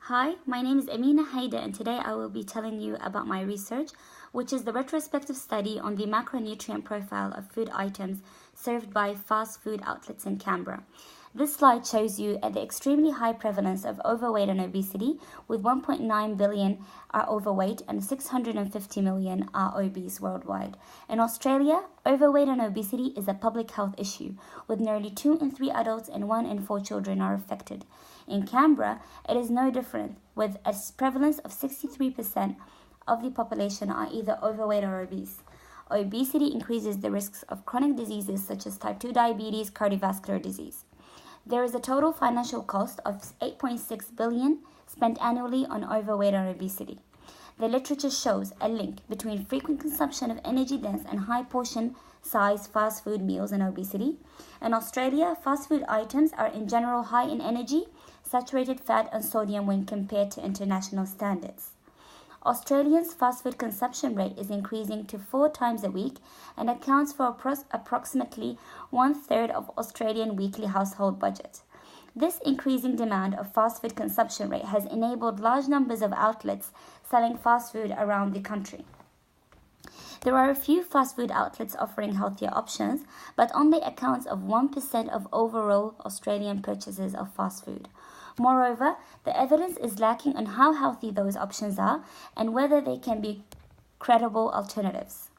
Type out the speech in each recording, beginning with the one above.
Hi, my name is Amina Haida, and today I will be telling you about my research, which is the retrospective study on the macronutrient profile of food items served by fast food outlets in Canberra. This slide shows you the extremely high prevalence of overweight and obesity, with 1.9 billion are overweight and 650 million are obese worldwide. In Australia, overweight and obesity is a public health issue, with nearly 2 in 3 adults and 1 in 4 children are affected. In Canberra, it is no different, with a prevalence of 63% of the population are either overweight or obese. Obesity increases the risks of chronic diseases such as type 2 diabetes, cardiovascular disease. There is a total financial cost of 8.6 billion spent annually on overweight and obesity. The literature shows a link between frequent consumption of energy-dense and high portion size fast food meals and obesity. In Australia, fast food items are in general high in energy, saturated fat and sodium when compared to international standards. Australians' fast food consumption rate is increasing to 4 times a week and accounts for approximately 1/3 of Australian weekly household budget. This increasing demand of fast food consumption rate has enabled large numbers of outlets selling fast food around the country. There are a few fast food outlets offering healthier options, but only accounts of 1% of overall Australian purchases of fast food. Moreover, the evidence is lacking on how healthy those options are and whether they can be credible alternatives.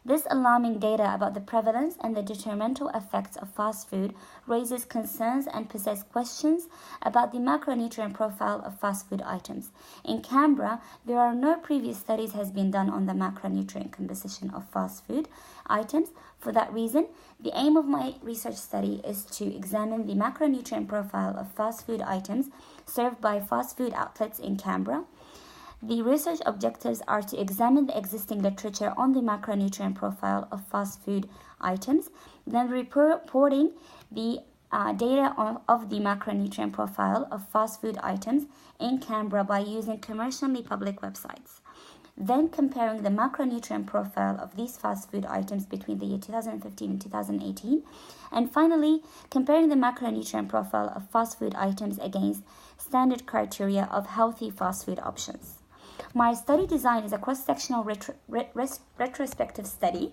This alarming data about the prevalence and the detrimental effects of fast food raises concerns and poses questions about the macronutrient profile of fast food items. In Canberra, there are no previous studies has been done on the macronutrient composition of fast food items. For that reason, the aim of my research study is to examine the macronutrient profile of fast food items served by fast food outlets in Canberra. The research objectives are to examine the existing literature on the macronutrient profile of fast food items, then reporting the data of the macronutrient profile of fast food items in Canberra by using commercially public websites, then comparing the macronutrient profile of these fast food items between the year 2015 and 2018, and finally comparing the macronutrient profile of fast food items against standard criteria of healthy fast food options. My study design is a cross-sectional retrospective study.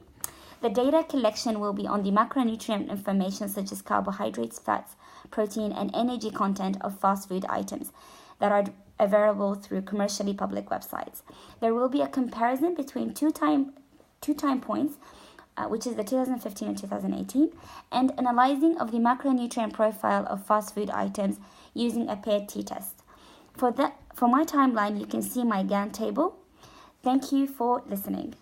The data collection will be on the macronutrient information such as carbohydrates, fats, protein, and energy content of fast food items that are available through commercially public websites. There will be a comparison between two time points, which is the 2015 and 2018, and analyzing of the macronutrient profile of fast food items using a paired t-test. For my timeline, you can see my Gantt table. Thank you for listening.